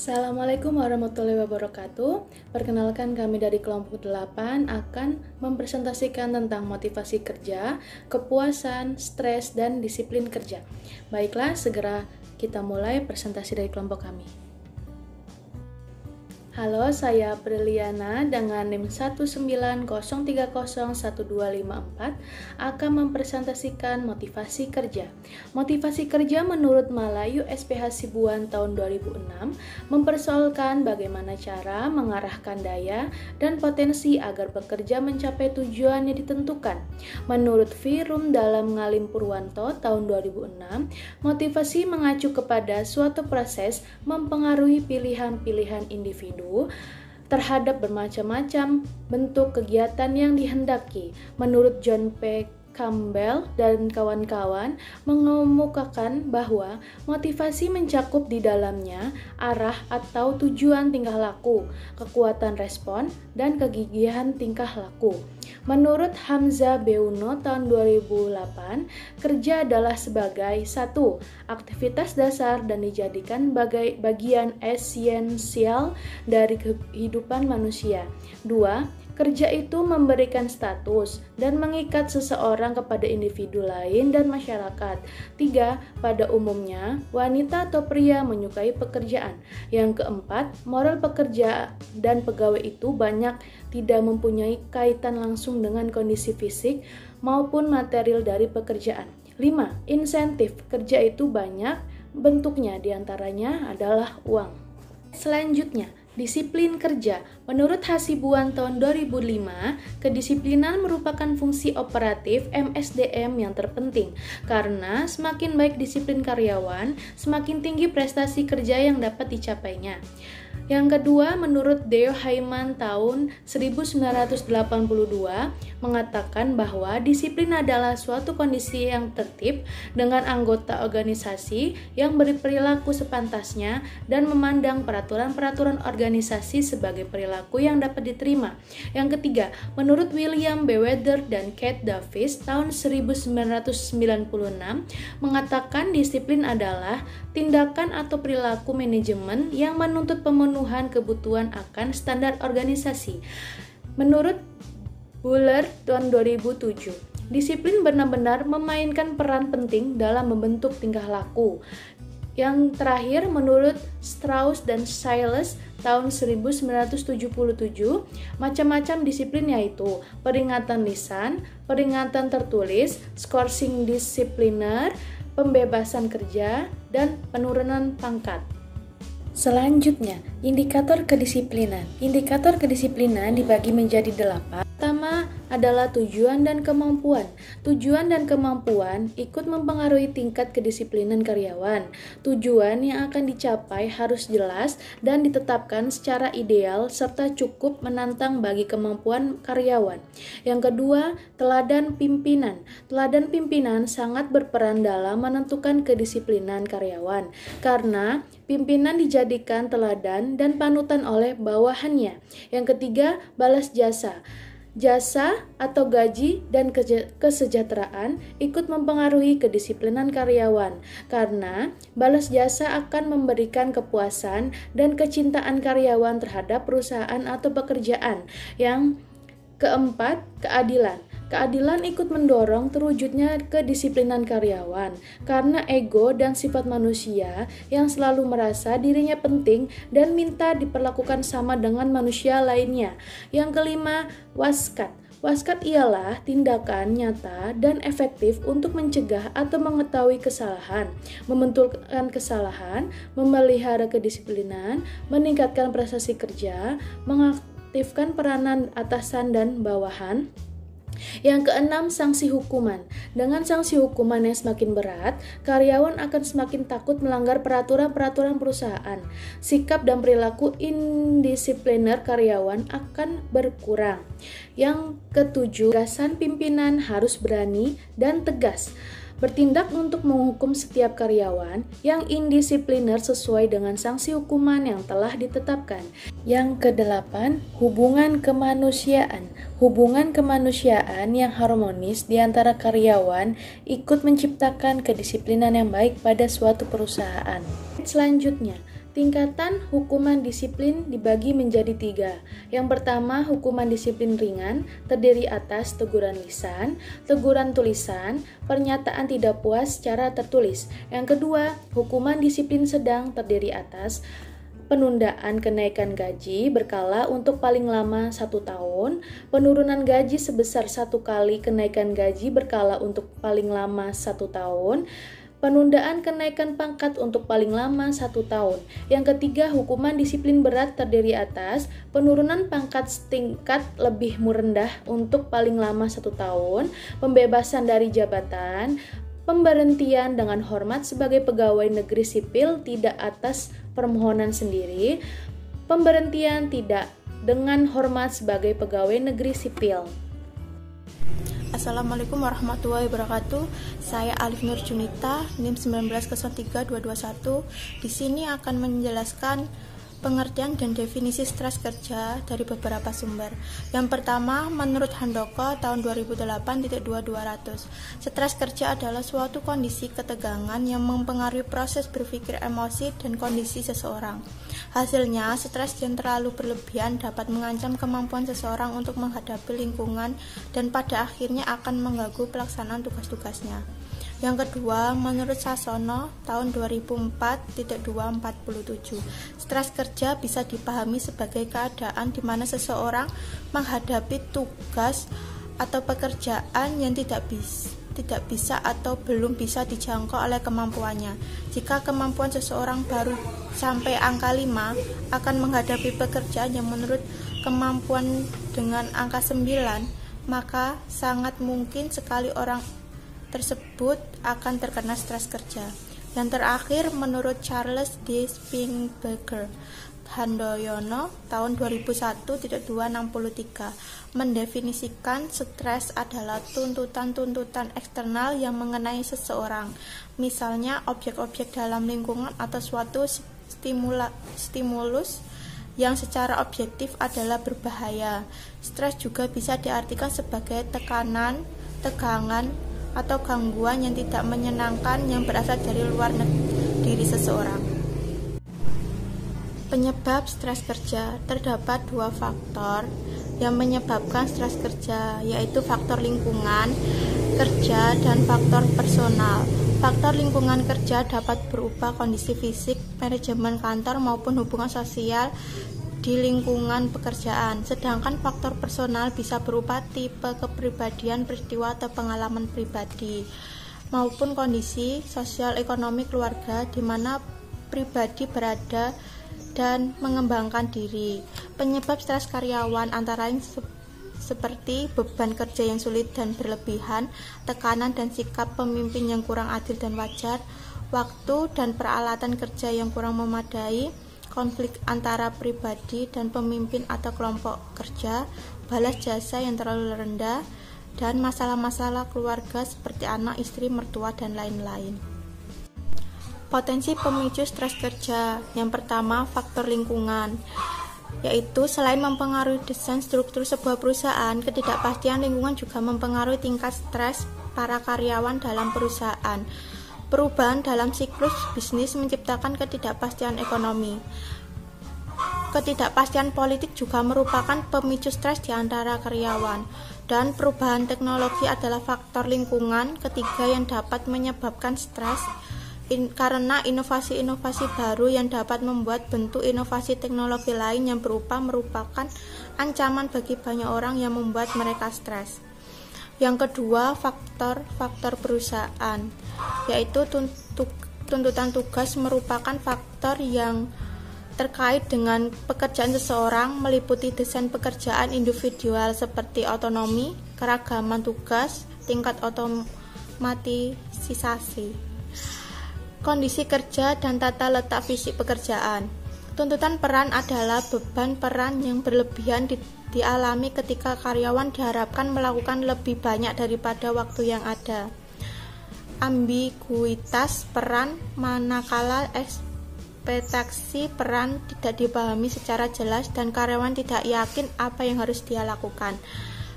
Assalamualaikum warahmatullahi wabarakatuh. Perkenalkan, kami dari kelompok 8 akan mempresentasikan tentang motivasi kerja, kepuasan, stres, dan disiplin kerja. Baiklah, segera kita mulai presentasi dari kelompok kami. Halo, saya Priliana dengan NIM 190301254 akan mempresentasikan motivasi kerja. Motivasi kerja menurut Malayu SPH Sibuan tahun 2006 mempersoalkan bagaimana cara mengarahkan daya dan potensi agar pekerja mencapai tujuan yang ditentukan. Menurut Virum dalam Ngalim Purwanto tahun 2006, motivasi mengacu kepada suatu proses mempengaruhi pilihan-pilihan individu terhadap bermacam-macam bentuk kegiatan yang dihendaki. Menurut John P. Campbell dan kawan-kawan mengemukakan bahwa motivasi mencakup di dalamnya arah atau tujuan tingkah laku, kekuatan respon, dan kegigihan tingkah laku. Menurut Hamzah Beuno tahun 2008, kerja adalah sebagai 1. Aktivitas dasar dan dijadikan bagian esensial dari kehidupan manusia. 2. Kerja itu memberikan status dan mengikat seseorang kepada individu lain dan masyarakat. 3. Pada umumnya, wanita atau pria menyukai pekerjaan. Yang keempat, moral pekerja dan pegawai itu banyak tidak mempunyai kaitan langsung dengan kondisi fisik maupun material dari pekerjaan. 5. Insentif kerja itu banyak bentuknya, diantaranya adalah uang. Selanjutnya, disiplin kerja. Menurut Hasibuan tahun 2005, kedisiplinan merupakan fungsi operatif MSDM yang terpenting karena semakin baik disiplin karyawan, semakin tinggi prestasi kerja yang dapat dicapainya. Yang kedua, menurut Deo Haiman tahun 1982 mengatakan bahwa disiplin adalah suatu kondisi yang tertib dengan anggota organisasi yang berperilaku sepantasnya dan memandang peraturan-peraturan organisasi sebagai perilaku yang dapat diterima. Yang ketiga, menurut William B. Weather dan Kate Davis tahun 1996 mengatakan disiplin adalah tindakan atau perilaku manajemen yang menuntut pemenuhan kebutuhan akan standar organisasi. Menurut Buller tahun 2007, disiplin benar-benar memainkan peran penting dalam membentuk tingkah laku. Yang terakhir, menurut Strauss dan Silas tahun 1977, macam-macam disiplin yaitu peringatan lisan, peringatan tertulis, scoring disipliner, pembebasan kerja, dan penurunan pangkat. Selanjutnya, indikator kedisiplinan. Indikator kedisiplinan dibagi menjadi 8. Pertama adalah tujuan dan kemampuan. Tujuan dan kemampuan ikut mempengaruhi tingkat kedisiplinan karyawan. Tujuan yang akan dicapai harus jelas dan ditetapkan secara ideal serta cukup menantang bagi kemampuan karyawan. Yang kedua, teladan pimpinan. Teladan pimpinan sangat berperan dalam menentukan kedisiplinan karyawan karena pimpinan dijadikan teladan dan panutan oleh bawahannya. Yang ketiga, balas jasa. Jasa atau gaji dan kesejahteraan ikut mempengaruhi kedisiplinan karyawan karena balas jasa akan memberikan kepuasan dan kecintaan karyawan terhadap perusahaan atau pekerjaan. Yang keempat, keadilan. Keadilan ikut mendorong terwujudnya kedisiplinan karyawan karena ego dan sifat manusia yang selalu merasa dirinya penting dan minta diperlakukan sama dengan manusia lainnya. Yang kelima, waskat. Waskat ialah tindakan nyata dan efektif untuk mencegah atau mengetahui kesalahan, membentulkan kesalahan, memelihara kedisiplinan, meningkatkan prestasi kerja, mengaktifkan peranan atasan dan bawahan. Yang keenam, sanksi hukuman. Dengan sanksi hukuman yang semakin berat, karyawan akan semakin takut melanggar peraturan-peraturan perusahaan. Sikap dan perilaku indisipliner karyawan akan berkurang. Yang ketujuh, gagasan pimpinan harus berani dan tegas. Bertindak untuk menghukum setiap karyawan yang indisipliner sesuai dengan sanksi hukuman yang telah ditetapkan. Yang kedelapan, hubungan kemanusiaan. Hubungan kemanusiaan yang harmonis di antara karyawan ikut menciptakan kedisiplinan yang baik pada suatu perusahaan. Selanjutnya, Tingkatan hukuman disiplin dibagi menjadi 3. Yang pertama, hukuman disiplin ringan, terdiri atas teguran lisan, teguran tulisan, pernyataan tidak puas secara tertulis. Yang kedua, hukuman disiplin sedang, terdiri atas penundaan kenaikan gaji berkala untuk paling lama 1 tahun, penurunan gaji sebesar 1 kali kenaikan gaji berkala untuk paling lama 1 tahun, penundaan kenaikan pangkat untuk paling lama 1 tahun. Yang ketiga, hukuman disiplin berat terdiri atas penurunan pangkat setingkat lebih rendah untuk paling lama 1 tahun, pembebasan dari jabatan, pemberhentian dengan hormat sebagai pegawai negeri sipil tidak atas permohonan sendiri, pemberhentian tidak dengan hormat sebagai pegawai negeri sipil. Assalamualaikum warahmatullahi wabarakatuh. Saya Alif Nur Junita, NIM 1903221. Di sini akan menjelaskan pengertian dan definisi stres kerja dari beberapa sumber. Yang pertama, menurut Handoko tahun 2008.2200, stres kerja adalah suatu kondisi ketegangan yang mempengaruhi proses berpikir, emosi, dan kondisi seseorang. Hasilnya, stres yang terlalu berlebihan dapat mengancam kemampuan seseorang untuk menghadapi lingkungan dan pada akhirnya akan mengganggu pelaksanaan tugas-tugasnya. Yang kedua, menurut Sasono tahun 2004.247, stres kerja bisa dipahami sebagai keadaan di mana seseorang menghadapi tugas atau pekerjaan yang tidak bisa atau belum bisa dijangkau oleh kemampuannya. Jika kemampuan seseorang baru sampai angka 5, akan menghadapi pekerjaan yang menurut kemampuan dengan angka 9, maka sangat mungkin sekali orang tersebut akan terkena stres kerja. Yang terakhir, menurut Charles D. Spiegelberger Handoyono tahun 2001.263, mendefinisikan stres adalah tuntutan-tuntutan eksternal yang mengenai seseorang, misalnya objek-objek dalam lingkungan atau suatu stimulus yang secara objektif adalah berbahaya. Stres juga bisa diartikan sebagai tekanan, tegangan, atau gangguan yang tidak menyenangkan yang berasal dari luar diri seseorang. Penyebab stres kerja. Terdapat 2 faktor yang menyebabkan stres kerja, yaitu faktor lingkungan kerja dan faktor personal. Faktor lingkungan kerja dapat berupa kondisi fisik, manajemen kantor maupun hubungan sosial di lingkungan pekerjaan, sedangkan faktor personal bisa berupa tipe kepribadian, peristiwa atau pengalaman pribadi, maupun kondisi sosial ekonomi keluarga di mana pribadi berada dan mengembangkan diri. Penyebab stres karyawan antara lain seperti beban kerja yang sulit dan berlebihan, tekanan dan sikap pemimpin yang kurang adil dan wajar, waktu dan peralatan kerja yang kurang memadai, konflik antara pribadi dan pemimpin atau kelompok kerja, balas jasa yang terlalu rendah, dan masalah-masalah keluarga seperti anak, istri, mertua, dan lain-lain. Potensi pemicu stres kerja. Yang pertama, faktor lingkungan, yaitu selain mempengaruhi desain struktur sebuah perusahaan, ketidakpastian lingkungan juga mempengaruhi tingkat stres para karyawan dalam perusahaan. Perubahan dalam siklus bisnis menciptakan ketidakpastian ekonomi. Ketidakpastian politik juga merupakan pemicu stres di antara karyawan. Dan perubahan teknologi adalah faktor lingkungan ketiga yang dapat menyebabkan stres karena inovasi-inovasi baru yang dapat membuat bentuk inovasi teknologi lain yang merupakan ancaman bagi banyak orang yang membuat mereka stres. Yang kedua, faktor perusahaan, yaitu tuntutan tugas merupakan faktor yang terkait dengan pekerjaan seseorang, meliputi desain pekerjaan individual seperti otonomi, keragaman tugas, tingkat otomatisasi, kondisi kerja, dan tata letak fisik pekerjaan. Tuntutan peran adalah beban peran yang berlebihan dialami ketika karyawan diharapkan melakukan lebih banyak daripada waktu yang ada. Ambiguitas peran, manakala ekspektasi peran tidak dipahami secara jelas dan karyawan tidak yakin apa yang harus dia lakukan.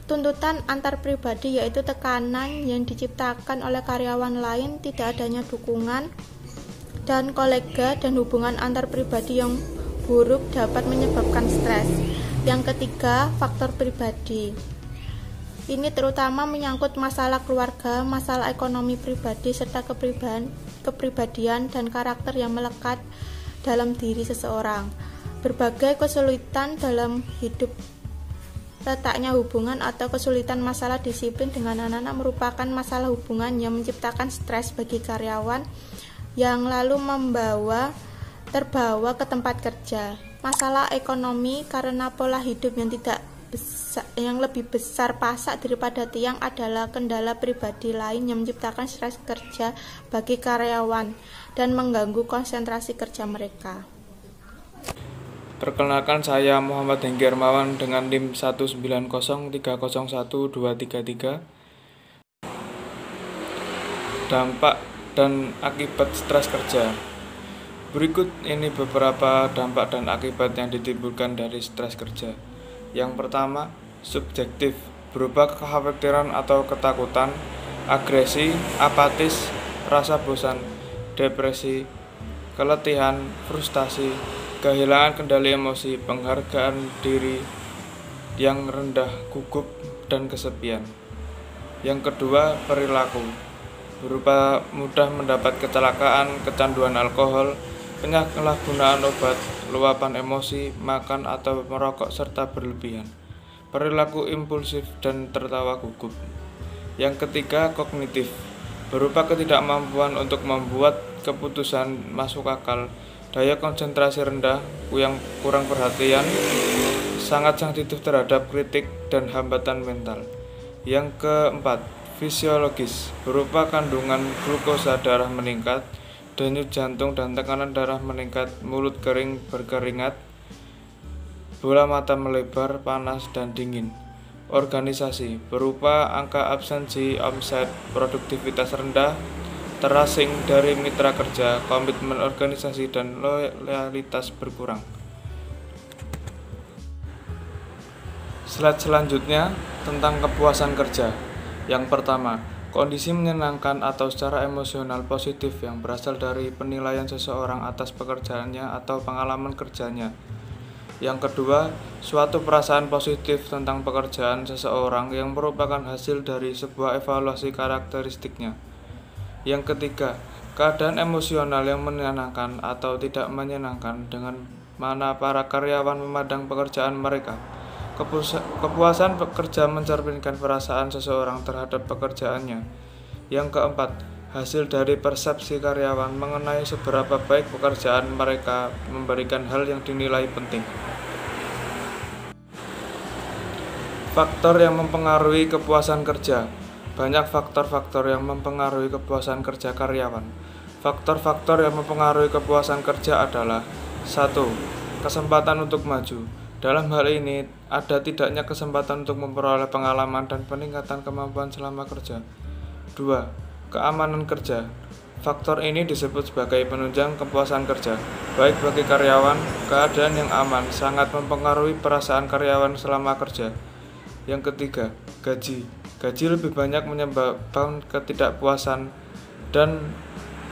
Tuntutan antar pribadi, yaitu tekanan yang diciptakan oleh karyawan lain, tidak adanya dukungan dan kolega dan hubungan antar pribadi yang buruk dapat menyebabkan stres. Yang ketiga, faktor pribadi. Ini terutama menyangkut masalah keluarga, masalah ekonomi pribadi, serta kepribadian dan karakter yang melekat dalam diri seseorang. Berbagai kesulitan dalam hidup, letaknya hubungan atau kesulitan masalah disiplin dengan anak-anak merupakan masalah hubungan yang menciptakan stres bagi karyawan yang lalu terbawa ke tempat kerja. Masalah ekonomi karena pola hidup yang lebih besar pasak daripada tiang adalah kendala pribadi lain yang menciptakan stres kerja bagi karyawan dan mengganggu konsentrasi kerja mereka. Perkenalkan, saya Muhammad Hengki Hermawan dengan NIM 190301233. Dampak dan akibat stres kerja. Berikut ini beberapa dampak dan akibat yang ditimbulkan dari stres kerja. Yang pertama, subjektif, berupa kekhawatiran atau ketakutan, agresi, apatis, rasa bosan, depresi, keletihan, frustasi, kehilangan kendali emosi, penghargaan diri yang rendah, gugup, dan kesepian. Yang kedua, perilaku, berupa mudah mendapat kecelakaan, kecanduan alkohol, penyalahgunaan obat, luapan emosi, makan atau merokok, serta berlebihan. Perilaku impulsif dan tertawa gugup. Yang ketiga, kognitif, berupa ketidakmampuan untuk membuat keputusan masuk akal, daya konsentrasi rendah, yang kurang perhatian, sangat sensitif terhadap kritik, dan hambatan mental. Yang keempat, fisiologis, berupa kandungan glukosa darah meningkat, denyut jantung dan tekanan darah meningkat, mulut kering berkeringat, bola mata melebar, panas dan dingin. Organisasi, berupa angka absensi, omset, produktivitas rendah, terasing dari mitra kerja, komitmen organisasi dan loyalitas berkurang. Slide selanjutnya tentang kepuasan kerja. Yang pertama, kondisi menyenangkan atau secara emosional positif yang berasal dari penilaian seseorang atas pekerjaannya atau pengalaman kerjanya. Yang kedua, suatu perasaan positif tentang pekerjaan seseorang yang merupakan hasil dari sebuah evaluasi karakteristiknya. Yang ketiga, keadaan emosional yang menyenangkan atau tidak menyenangkan dengan mana para karyawan memandang pekerjaan mereka. Kepuasan pekerja mencerminkan perasaan seseorang terhadap pekerjaannya. Yang keempat, hasil dari persepsi karyawan mengenai seberapa baik pekerjaan mereka memberikan hal yang dinilai penting. Faktor yang mempengaruhi kepuasan kerja. Banyak faktor-faktor yang mempengaruhi kepuasan kerja karyawan. Faktor-faktor yang mempengaruhi kepuasan kerja adalah 1. Kesempatan untuk maju. Dalam hal ini, ada tidaknya kesempatan untuk memperoleh pengalaman dan peningkatan kemampuan selama kerja. 2. Keamanan kerja. Faktor ini disebut sebagai penunjang kepuasan kerja. Baik bagi karyawan, keadaan yang aman sangat mempengaruhi perasaan karyawan selama kerja. Yang ketiga, gaji. Gaji lebih banyak menyebabkan ketidakpuasan dan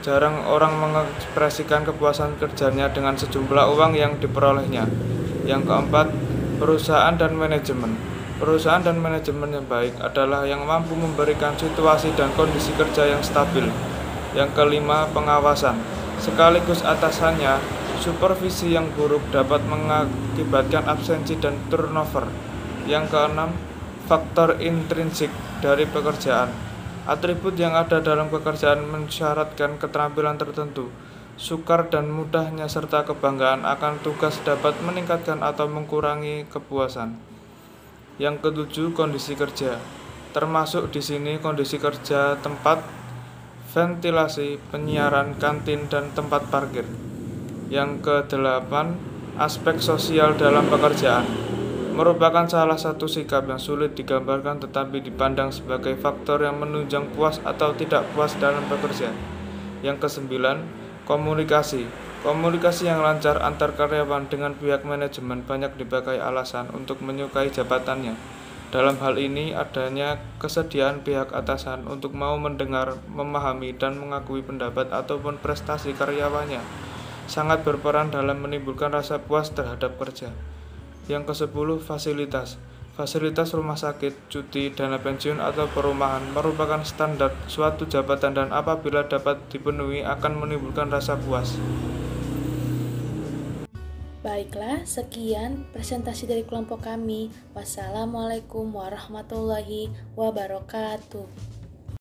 jarang orang mengekspresikan kepuasan kerjanya dengan sejumlah uang yang diperolehnya. Yang keempat, perusahaan dan manajemen. Perusahaan dan manajemen yang baik adalah yang mampu memberikan situasi dan kondisi kerja yang stabil. Yang kelima, pengawasan. Sekaligus atasannya, supervisi yang buruk dapat mengakibatkan absensi dan turnover. Yang keenam, faktor intrinsik dari pekerjaan. Atribut yang ada dalam pekerjaan mensyaratkan keterampilan tertentu. Sukar dan mudahnya serta kebanggaan akan tugas dapat meningkatkan atau mengurangi kepuasan. Yang ketujuh, kondisi kerja. Termasuk di sini kondisi kerja tempat, ventilasi, penyiaran, kantin, dan tempat parkir. Yang kedelapan, aspek sosial dalam pekerjaan. Merupakan salah satu sikap yang sulit digambarkan tetapi dipandang sebagai faktor yang menunjang puas atau tidak puas dalam bekerja. Yang kesembilan, komunikasi. Komunikasi yang lancar antar karyawan dengan pihak manajemen banyak dipakai alasan untuk menyukai jabatannya. Dalam hal ini, adanya kesediaan pihak atasan untuk mau mendengar, memahami, dan mengakui pendapat ataupun prestasi karyawannya sangat berperan dalam menimbulkan rasa puas terhadap kerja. Yang ke-10, fasilitas. Fasilitas rumah sakit, cuti, dana pensiun, atau perumahan merupakan standar suatu jabatan dan apabila dapat dipenuhi akan menimbulkan rasa puas. Baiklah, sekian presentasi dari kelompok kami. Wassalamualaikum warahmatullahi wabarakatuh.